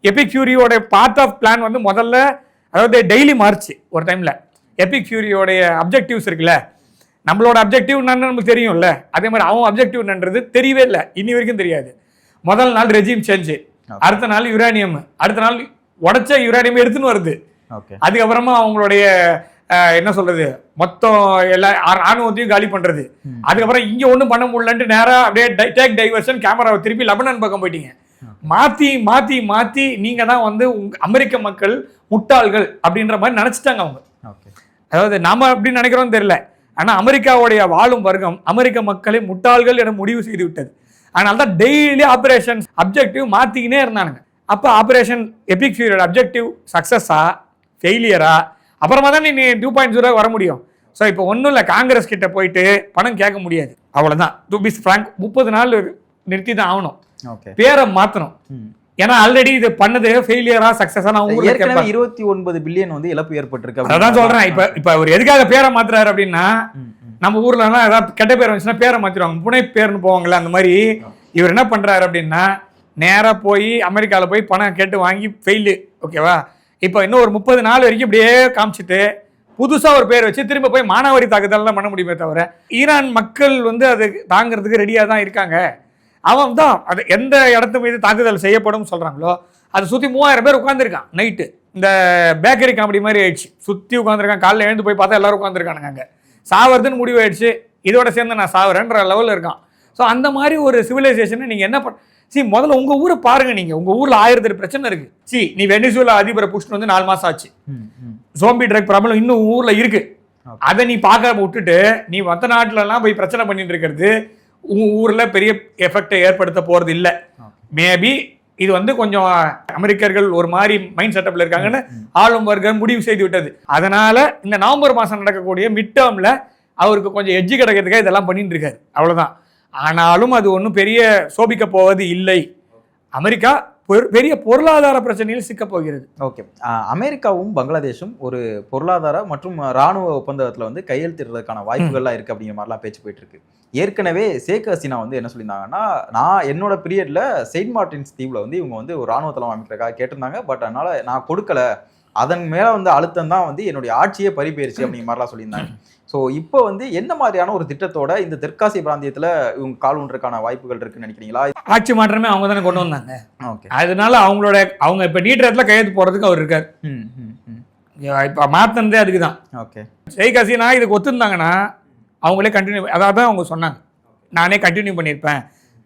எபிக் ஃபியூரியோட பார்ட் ஆஃப் பிளான் வந்து முதல்ல அதாவது டெய்லி மார்ச் ஒரு டைமில் எபிக் ஃபியூரியோடைய அப்ஜெக்டிவ்ஸ் இருக்குல்ல, நம்மளோட அப்ஜெக்டிவ் என்னன்னு நமக்கு தெரியும்ல, அதே மாதிரி அவன் அப்ஜெக்டிவ் என்னன்றது தெரியவே இல்லை, இன்னி வரைக்கும் தெரியாது. முதல் நாள் ரெஜிம் சேஞ்சு, அடுத்த நாள் யுரேனியம், அடுத்த நாள் உடைச்ச யுரேனியம் எடுத்துன்னு வருது. அதுக்கப்புறமா அவங்களுடைய என்ன சொல்றது மொத்தம் எல்லா ராணுவத்தையும் காலி பண்றது. அதுக்கப்புறம் இங்க ஒண்ணும் பண்ண முடியலன்ட்டு நேரா அப்படியே டேக் டைவர்ஷன் கேமராவை திருப்பி லெபனான் பக்கம் போயிட்டீங்க. மாத்தி மாத்தி மாத்தி நீங்க தான் வந்து அமெரிக்க மக்கள் முட்டாள்கள் அப்படின்ற மாதிரி நினைச்சிட்டாங்க அவங்க. அதாவது நாம அப்படி நினைக்கிறோம் தெரியல, ஆனா அமெரிக்காவுடைய வாழும் வர்க்கம் அமெரிக்க மக்களை முட்டாள்கள் என முடிவு செய்து விட்டது. அதனால தான் டெய்லி ஆபரேஷன் அப்ஜெக்டிவ் மாத்திக்கினே இருந்தானுங்க. அப்போ ஆபரேஷன் எபிக் ஃபியூரியோட அப்ஜெக்டிவ் சக்சஸா ஃபெயிலியரா, அப்புறமா தான் நீ 2.0 வர முடியும். ஸோ இப்போ ஒன்றும் இல்லை, காங்கிரஸ் கிட்ட போயிட்டு பணம் கேட்க முடியாது, அவ்வளோதான். டு பி ஃப்ராங்க் 30 நாள் நிறுத்தி தான் ஆகணும், பேரை மாற்றணும். ஏன்னா ஆல்ரெடி இது பண்ணது ஃபெயிலியரா சக்சஸா நான் உங்களுக்கு 29 பில்லியன் வந்து இழப்பு ஏற்பட்டிருக்கு. அதான் சொல்றேன். இப்போ அவர் எதுக்காக பேரை மாத்துறாரு அப்படின்னா, நம்ம ஊர்ல எல்லாம் ஏதாவது கெட்ட பேர் வந்துச்சுன்னா பேரை மாத்திடுவாங்க, புனை பேர்னு போவாங்கல்ல, அந்த மாதிரி இவர் என்ன பண்றாரு அப்படின்னா நேராக போய் அமெரிக்காவில் போய் பணம் கேட்டு வாங்கி ஃபெயிலு. ஓகேவா? இப்போ இன்னும் ஒரு 30 நாள் வரைக்கும் இப்படியே காமிச்சிட்டு புதுசாக ஒரு பேர் வச்சு திரும்ப போய் மானாவாரி தாக்குதல்லாம் பண்ண முடியுமே தவிர ஈரான் மக்கள் வந்து அது தாங்கிறதுக்கு ரெடியாக தான் இருக்காங்க. அவன் தான் அது எந்த இடத்து மீது தாக்குதல் செய்யப்படும் சொல்கிறாங்களோ அதை சுற்றி 3000 பேர் உட்காந்துருக்கான். நைட்டு இந்த பேக்கரி காமெடி மாதிரி ஆயிடுச்சு, சுற்றி உட்காந்துருக்கான். காலையில் எழுந்து போய் பார்த்தா எல்லாரும் உட்காந்துருக்கானுங்க. அங்கே சாவறதுன்னு முடிவு ஆயிடுச்சு, இதோட சேர்ந்து நான் சாவறேன்ற லெவலில் இருக்கான். ஸோ அந்த மாதிரி ஒரு சிவிலைசேஷனை நீங்கள் என்ன முதல்ல உங்க ஊரை பாருங்க. நீங்க உங்க ஊர்ல 1000 பிரச்சனை இருக்கு. நீ வெனிசுலா அதிபரை புஷ்டு வந்து 4 மாசம் ஆச்சு, ஜோம்பி ட்ரக் ப்ராப்ளம் இன்னும் ஊர்ல இருக்கு. அதை நீ பார்க்க விட்டுட்டு நீ மற்ற நாட்டுல எல்லாம் போய் பிரச்சனை பண்ணிட்டு இருக்கிறது உங்க ஊர்ல பெரிய எஃபெக்டை ஏற்படுத்த போறது இல்லை. மேபி இது வந்து கொஞ்சம் அமெரிக்கர்கள் ஒரு மாதிரி மைண்ட் செட்டப்ல இருக்காங்கன்னு ஆளும் வர்க்கம் முடிவு செய்து விட்டது. அதனால இந்த நவம்பர் மாசம் நடக்கக்கூடிய மிட் டேர்ம்ல அவருக்கு கொஞ்சம் எட்ஜி கிடைக்கிறதுக்காக இதெல்லாம் பண்ணிட்டு இருக்காரு, அவ்வளவுதான். ஆனாலும் அது ஒன்றும் பெரிய சோபிக்க போவது இல்லை. அமெரிக்கா பெரிய பொருளாதார பிரச்சனையில் சிக்க போகிறது. ஓகே, அமெரிக்காவும் பங்களாதேஷும் ஒரு பொருளாதார மற்றும் இராணுவ ஒப்பந்தத்தில் வந்து கையெழுத்திடுறதுக்கான வாய்ப்புகள்லாம் இருக்குது அப்படிங்கிற மாதிரிலாம் பேச்சு போயிட்டு இருக்கு. ஏற்கனவே ஷேக் ஹசீனா வந்து என்ன சொல்லியிருந்தாங்கன்னா, நான் என்னோட பீரியட்ல செயின்ட் மார்டின்ஸ் தீவில் வந்து இவங்க வந்து ஒரு இராணுவ தளம் அமைக்கிறதுக்காக கேட்டிருந்தாங்க, பட் அதனால நான் கொடுக்கல, அதன் மேலே வந்து அழுத்தம் தான் வந்து என்னுடைய ஆட்சியே பறிபோயிருச்சு அப்படிங்கிற மாதிரிலாம் சொல்லியிருந்தாங்க. ஸோ இப்போ வந்து என்ன மாதிரியான ஒரு திட்டத்தோட இந்த தெற்காசிய பிராந்தியத்தில் இவங்க கால் ஒன்றுக்கான வாய்ப்புகள் இருக்குன்னு நினைக்கிறீங்களா? ஆட்சி மாற்றமே அவங்க தானே கொண்டு வந்தாங்க. ஓகே, அதனால அவங்க இப்போ நீட்டத்தில் கையெழுத்து போகிறதுக்கு அவர் இருக்கார். இப்போ மாற்றினதே அதுக்கு தான். ஓகே, ஷேக் ஹசீனா இதுக்கு ஒத்துருந்தாங்கன்னா அவங்களே கண்டினியூ, அதாவது தான் அவங்க சொன்னாங்க, நானே கண்டினியூ பண்ணியிருப்பேன்,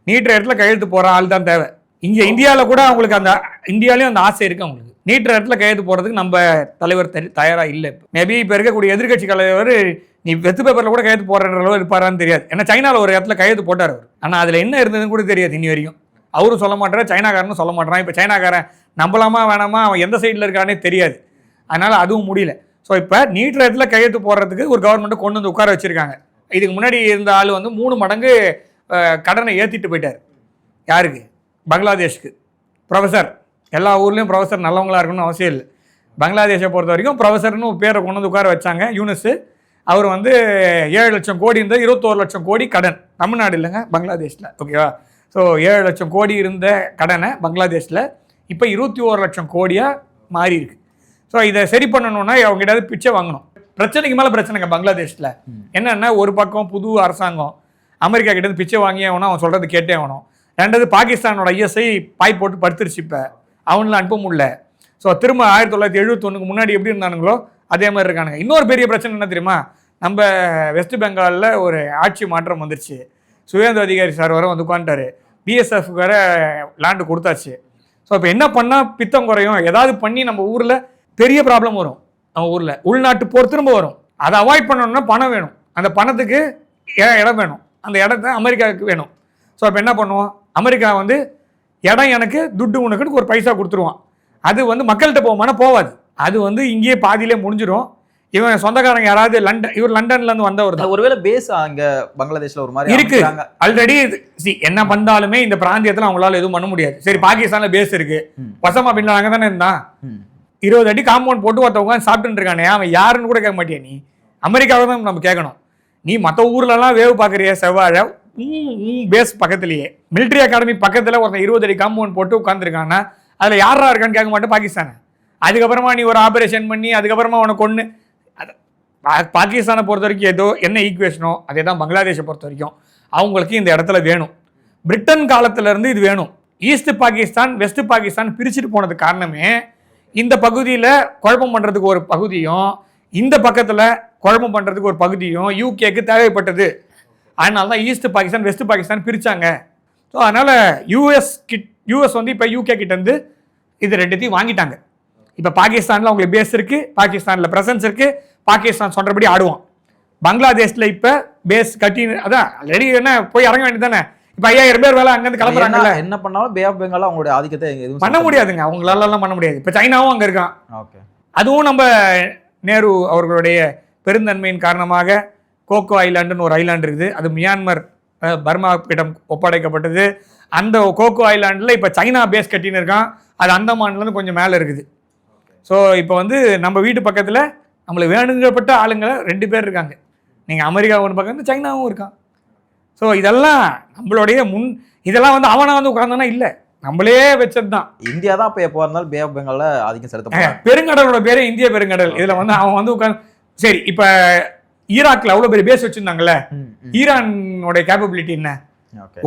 நீட்டுற இடத்துல கையெழுத்து போகிற ஆள் தான் தேவை. இங்கே இந்தியாவில் கூட அவங்களுக்கு அந்த இந்தியாவிலையும் அந்த ஆசை இருக்குது அவங்களுக்கு. நீட்டுற இடத்துல கையெழுத்து போகிறதுக்கு நம்ம தலைவர் தயாராக இல்லை. மேபி இப்போ இருக்கக்கூடிய எதிர்கட்சி தலைவர் நீ வெத்து பேப்பரில் கூட கையெழுத்து போடுற அளவு இருப்பாரான்னு தெரியாது. ஏன்னா சைனாவில் ஒரு இடத்துல கையெழுத்து போட்டார் அவர், ஆனால் அதில் என்ன இருந்ததுன்னு கூட தெரியாது இன்னி வரைக்கும். அவரும் சொல்ல மாட்டார், சைனாக்காரனும் சொல்ல மாட்டான். இப்போ சைனாக்காரன் நம்பலாமா வேணாமா, அவன் எந்த சைடில் இருக்கானே தெரியாது. அதனால் அதுவும் முடியல. ஸோ இப்போ நீட்டுற இடத்துல கையெழுத்து போடுறதுக்கு ஒரு கவர்மெண்ட்டை கொண்டு வந்து உட்கார வச்சுருக்காங்க. இதுக்கு முன்னாடி இருந்த ஆள் வந்து 3 மடங்கு கடனை ஏற்றிட்டு போயிட்டார். யாருக்கு? பங்களாதேஷ்க்கு. ப்ரொஃபஸர், எல்லா ஊர்லேயும் ப்ரொஃபஸர் நல்லவங்களாக இருக்கணும்னு அவசியம் இல்லை. பங்களாதேஷை பொறுத்த வரைக்கும் ப்ரொஃபஸர்னு ஒரு பேரை கொண்டு வந்து உட்கார வச்சாங்க யூனிஸ். அவர் வந்து 7 லட்சம் கோடி இருந்த 21 லட்சம் கோடி கடன், தமிழ்நாடு இல்லைங்க பங்களாதேஷில், ஓகேவா? ஸோ 7 லட்சம் கோடி இருந்த கடனை பங்களாதேஷில் இப்போ 21 லட்சம் கோடியாக மாறி இருக்கு. ஸோ இதை சரி பண்ணணும்னா அவங்க கிட்ட பிச்சை வாங்கணும். பிரச்சனைக்கு மேலே பிரச்சனைங்க பங்களாதேஷில். என்னென்னா ஒரு பக்கம் புது அரசாங்கம் அமெரிக்கா கிட்டேருந்து பிச்சை வாங்கி ஆகணும், அவன் சொல்கிறது கேட்டே ஆகணும். ரெண்டாவது பாகிஸ்தானோட ஐஎஸ்ஐ பாய் போட்டு படுத்துருச்சு, இப்போ அவங்கள அனுப்ப முடியல. ஸோ திரும்ப 1971 முன்னாடி எப்படி இருந்தானுங்களோ அதே மாதிரி இருக்கானுங்க. இன்னொரு பெரிய பிரச்சனை என்ன தெரியுமா, நம்ம வெஸ்ட் பெங்காலில் ஒரு ஆட்சி மாற்றம் வந்துருச்சு. சுவேந்து அதிகாரி சார் வர வந்து உட்காந்துட்டாரு, பிஎஸ்எஃப் வேற லேண்டு கொடுத்தாச்சு. ஸோ இப்போ என்ன பண்ணால் பித்தம் குறையும், ஏதாவது பண்ணி நம்ம ஊரில் பெரிய ப்ராப்ளம் வரும், நம்ம ஊரில் உள்நாட்டு போர் திரும்ப வரும். அதை அவாய்ட் பண்ணணும்னா பணம் வேணும், அந்த பணத்துக்கு இடம் வேணும், அந்த இடத்த அமெரிக்காவுக்கு வேணும். ஸோ இப்போ என்ன பண்ணுவோம், அமெரிக்கா வந்து இடம் எனக்கு துட்டு உனக்குன்னு ஒரு பைசா கொடுத்துருவான். அது வந்து மக்கள்கிட்ட போகுமானா போகாது, அது வந்து இங்கேயே பாதியிலே முடிஞ்சிடும். இவன் சொந்தக்காரங்க யாராவது இவர் லண்டன்லேருந்து வந்தவர் தான். ஒருவேளை பேஸ் அங்க பங்களாதேஷ்ல ஒரு மாதிரி இருக்கு ஆல்ரெடி. என்ன பண்ணாலுமே இந்த பிராந்தியத்தில் அவங்களால எதுவும் பண்ண முடியாது. சரி பாகிஸ்தான்ல பேஸ் இருக்கு, ஒசாமா பின் லாடன் அங்கே தானே இருந்தான், 20 அடி காம்பவுண்ட் போட்டு ஒருத்தவங்க சாப்பிட்டு இருக்கானே, அவன் யாருன்னு கூட கேட்க மாட்டியா நீ? அமெரிக்காவை தான் நம்ம கேட்கணும். நீ மற்ற ஊர்லலாம் வேவு பார்க்குறிய செவ்வாழை பேஸ் பக்கத்துலேயே, மிலிட்ரி அகாடமி பக்கத்தில் ஒருத்தன் 20 அடி காம்பவுண்ட் போட்டு உட்காந்துருக்காங்கன்னா அதில் யாரா இருக்கான்னு கேட்க மாட்டேன் பாகிஸ்தானை. அதுக்கப்புறமா நீ ஒரு ஆபரேஷன் பண்ணி அதுக்கப்புறமா உனக்கு ஒன்று பாகிஸ்தானை பொறுத்த வரைக்கும் ஏதோ என்ன ஈக்குவேஷனோ அதே தான் பங்களாதேஷை பொறுத்த வரைக்கும் அவங்களுக்கு இந்த இடத்துல வேணும். பிரிட்டன் காலத்திலேருந்து இது வேணும். ஈஸ்ட் பாகிஸ்தான் வெஸ்ட் பாகிஸ்தான் பிரிச்சுட்டு போனது காரணமே இந்த பகுதியில் குழப்பம் பண்ணுறதுக்கு ஒரு பகுதியும் இந்த பக்கத்தில் குழப்பம் பண்ணுறதுக்கு ஒரு பகுதியும் யூகேக்கு தேவைப்பட்டது. அதனால தான் ஈஸ்ட் பாகிஸ்தான் வெஸ்ட் பாகிஸ்தான் பிரித்தாங்க. ஸோ அதனால் யூஎஸ் வந்து இப்போ யூகே கிட்டேருந்து இது ரெண்டுத்தையும் வாங்கிட்டாங்க. இப்போ பாகிஸ்தானில் அவங்களுக்கு பேஸ் இருக்குது, பாகிஸ்தானில் ப்ரெசன்ஸ் இருக்குது, பாகிஸ்தான் சொல்கிறபடி ஆடுவான். பங்களாதேஷில் இப்போ பேஸ் கட்டி அதான் ரெடி என்ன போய் இறங்க வேண்டியது தானே. இப்போ 5000 பேர் வேலை அங்கேருந்து கிளம்புறாங்கல்ல, என்ன பண்ணாலும் பே ஆஃப் பெங்கால் அவங்களுடைய ஆதிக்கத்தை எதுவும் பண்ண முடியாதுங்க, அவங்களாலலாம் பண்ண முடியாது. இப்போ சைனாவும் அங்கே இருக்கான். ஓகே, அதுவும் நம்ம நேரு அவர்களுடைய பெருந்தன்மையின் காரணமாக கோகோ ஐலாண்டுன்னு ஒரு ஐலாண்டு இருக்குது, அது மியான்மர் பர்மாவிடம் ஒப்படைக்கப்பட்டது. அந்த கோகோ ஐலாண்டில் இப்போ சைனா பேஸ் கட்டின்னு இருக்கான், அது அந்தமான்லேருந்து கொஞ்சம் மேலே இருக்குது. ஸோ இப்போ வந்து நம்ம வீட்டு பக்கத்தில் நம்மளுக்கு வேணுங்கப்பட்ட ஆளுங்களை 2 பேர் இருக்காங்க. நீங்கள் அமெரிக்கா ஒன்று பக்கம் சைனாவும் இருக்கான். ஸோ இதெல்லாம் நம்மளுடைய இதெல்லாம் வந்து அவனை வந்து உட்கார்ந்தானா இல்லை, நம்மளே வச்சது தான். இந்தியா தான் இப்போ எப்போ இருந்தாலும் பே ஆஃப் பெங்கால்ல ஆதிக்கம் செலுத்த பெருங்கடலோட பேரே இந்திய பெருங்கடல். இதில் வந்து அவன் வந்து உட்காந்து சரி இப்போ ஈராக்ல அவ்வளோ பெரிய பேஸ் வச்சுருந்தாங்கல்ல, ஈரானோட கேப்பபிலிட்டி என்ன,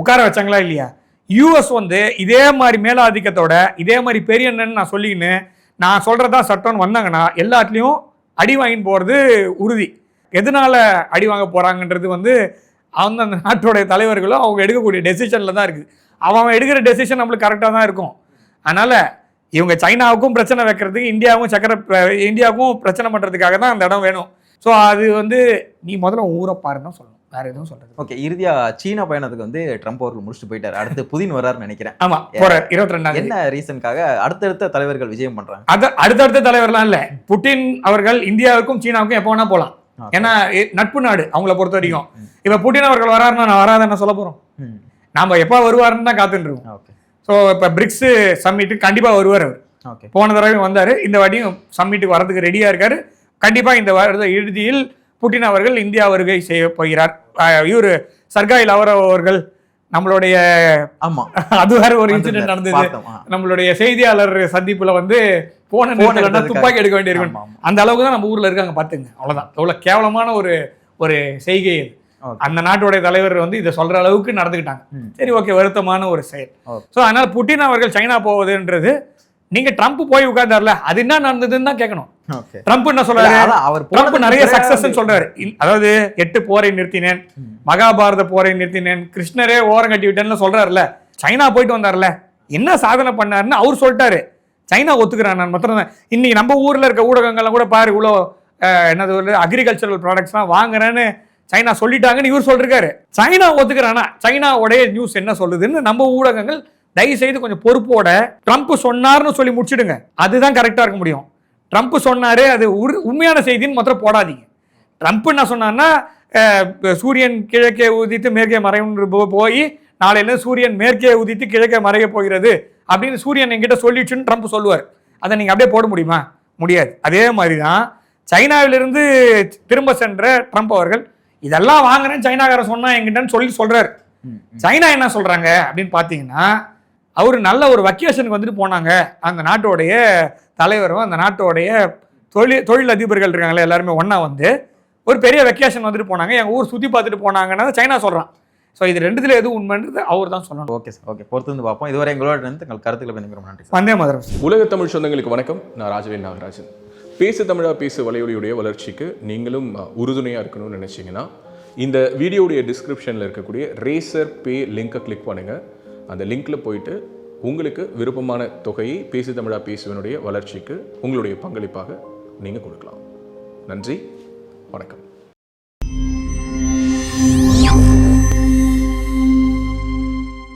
உட்கார வச்சாங்களா இல்லையா? யூஎஸ் வந்து இதே மாதிரி மேலாதிக்கத்தோட இதே மாதிரி பெரிய என்னன்னு நான் சொல்லிக்கின்னு நான் சொல்கிறதா சட்டம்னு வந்தாங்கன்னா எல்லாத்துலேயும் அடி வாங்கின்னு போகிறது உறுதி. எதனால அடி வாங்க போகிறாங்கன்றது வந்து அந்த நாட்டோடைய தலைவர்களும் அவங்க எடுக்கக்கூடிய டெசிஷனில் தான் இருக்குது. அவன் எடுக்கிற டெசிஷன் நம்மளுக்கு கரெக்டாக தான் இருக்கும். அதனால் இவங்க சைனாவுக்கும் பிரச்சனை வைக்கிறதுக்கு இந்தியாவுக்கும் பிரச்சனை பண்ணுறதுக்காக தான் அந்த இடம் வேணும். ஸோ அது வந்து நீ முதல்ல ஊரை பாருன்னு சொல்லணும், வேற எதுவும் சொல்றது. ஓகே, இறுதியா சீனா பயணத்துக்கு வந்து ட்ரம்ப் அவர்கள் முடிச்சுட்டு போயிட்டாரு. அடுத்து புதின் வர்றாருன்னு நினைக்கிறேன். ஆமா, போறார் 22. என்ன ரீசனுக்காக அடுத்தடுத்த தலைவர்கள் விஜயம் பண்றாங்க? அடுத்தடுத்த தலைவர்லாம் இல்ல, புட்டின் அவர்கள் இந்தியாவுக்கும் சீனாவுக்கும் எப்போ வேணா போகலாம். ஏன்னா நட்பு நாடு அவங்கள பொறுத்த வரைக்கும். இப்ப புட்டின் அவர்கள் வராருன்னா நான் வராதுன்னு சொல்ல போறோம், நாம எப்ப வருவாருன்னு தான் காத்துட்டு இருக்கோம். ஸோ இப்ப பிரிக்ஸ் சம்மிட்டுக்கு கண்டிப்பா வருவார் அவர். போன தடவை வந்தாரு, இந்த வாட்டியும் சம்மிட்டுக்கு வரதுக்கு ரெடியா இருக்காரு. கண்டிப்பா இந்த வருட இறுதியில் புட்டின் அவர்கள் இந்தியா வருகை செய்ய போகிறார். இவர் சர்காய் லாவ்ரோவ் அவர்கள் நம்மளுடைய அது வேற ஒரு இன்சிடென்ட் நடந்தது. நம்மளுடைய செய்தியாளர் சந்திப்புல வந்து போன துப்பாக்கி எடுக்க வேண்டியிருக்கும், அந்த அளவுக்கு தான் நம்ம ஊர்ல இருக்காங்க பாத்துங்க. அவ்வளவுதான், எவ்வளவு கேவலமான ஒரு செய்கை அது. அந்த நாட்டுடைய தலைவர் வந்து இதை சொல்ற அளவுக்கு நடந்துக்கிட்டாங்க. சரி, ஓகே, வருத்தமான ஒரு செயல். ஸோ அதனால புட்டின் அவர்கள் சைனா போவதுன்றது, நீங்க ட்ரம்ப் போய் உட்கார்ந்தார்ல, அது என்ன நடந்ததுன்னு தான் கேட்கணும். ட்ரம்ப் என்ன சொல்றாரு, ட்ரம்ப் நிறைய சக்சஸ் சொல்றாரு. அதாவது 8 போரை நிறுத்தினேன், மகாபாரத போரை நிறுத்தினேன், கிருஷ்ணரே ஓரம் கட்டி விட்டேன்னு சொல்றாருல. சைனா போயிட்டு வந்தார்ல, என்ன சாதனை பண்ணாருன்னு அவர் சொல்லிட்டாரு. சைனா ஒத்துக்கிறான் நான் மாத்திரம் தான். இன்னைக்கு நம்ம ஊர்ல இருக்க ஊடகங்கள்லாம் கூட பாரு, இவ்வளோ என்னது அக்ரிகல்ச்சரல் ப்ராடக்ட்ஸ்லாம் வாங்குறேன்னு சைனா சொல்லிட்டாங்கன்னு இவர் சொல்லிருக்காரு. சைனா ஒத்துக்கிறானா, சைனாவுடைய நியூஸ் என்ன சொல்லுதுன்னு நம்ம ஊடகங்கள் தயவு செய்து கொஞ்சம் பொறுப்போட ட்ரம்ப் சொன்னார்னு சொல்லி முடிச்சிடுங்க. அதுதான் கரெக்டா இருக்க முடியும். ட்ரம்ப் சொன்னாரு, அது உண்மையான செய்தின்னு மாத்திரம் போடாதீங்க. ட்ரம்ப் என்ன சொன்னார்னா, சூரியன் கிழக்கே உதித்து மேற்கே மறைவு போய் நாளையில சூரியன் மேற்கே உதித்து கிழக்கே மறைய போகிறது அப்படின்னு சூரியன் என்கிட்ட சொல்லிடுச்சுன்னு ட்ரம்ப் சொல்லுவார். அதை நீங்க அப்படியே போட முடியுமா? முடியாது. அதே மாதிரி தான் சைனாவிலிருந்து திரும்ப சென்ற ட்ரம்ப் அவர்கள் இதெல்லாம் வாங்குறேன் சைனாக்காரன் சொன்னா என்கிட்டன்னு சொல்றாரு. சைனா என்ன சொல்றாங்க அப்படின்னு பார்த்தீங்கன்னா, அவர் நல்ல ஒரு வெக்கேஷனுக்கு வந்துட்டு போனாங்க. அந்த நாட்டோடைய தலைவரும் அந்த நாட்டோடைய தொழில் அதிபர்கள் இருக்காங்களே எல்லாருமே ஒன்றா வந்து ஒரு பெரிய வெக்கேஷன் வந்துட்டு போனாங்க, எங்கள் ஊர் சுற்றி பார்த்துட்டு போனாங்கன்னா சைனா சொல்கிறான். ஸோ இது ரெண்டுத்தில் எதுவும் உண்மைன்றது அவர் தான் சொல்லணும். ஓகே சார், ஓகே, பொறுத்து வந்து பார்ப்போம். இதுவரை எங்களோட இருந்து எங்கள் கருத்துக்களை பயணிக்கிறோம். நன்றி. வந்தே மாதரம். உலக தமிழ் சொந்தங்களுக்கு வணக்கம். நான் ராஜவேல் நாகராஜன். பேசு தமிழா பேசு வலையொலியுடைய வளர்ச்சிக்கு நீங்களும் உறுதுணையாக இருக்கணும்னு நினச்சிங்கன்னா இந்த வீடியோடைய டிஸ்கிரிப்ஷனில் இருக்கக்கூடிய ரேசர் பே லிங்கை கிளிக் பண்ணுங்கள். அந்த லிங்க்கில் போயிட்டு உங்களுக்கு விருப்பமான தொகையை பேசு தமிழா பேசுவனுடைய வளர்ச்சிக்கு உங்களுடைய பங்களிப்பாக நீங்கள் கொடுக்கலாம். நன்றி, வணக்கம்.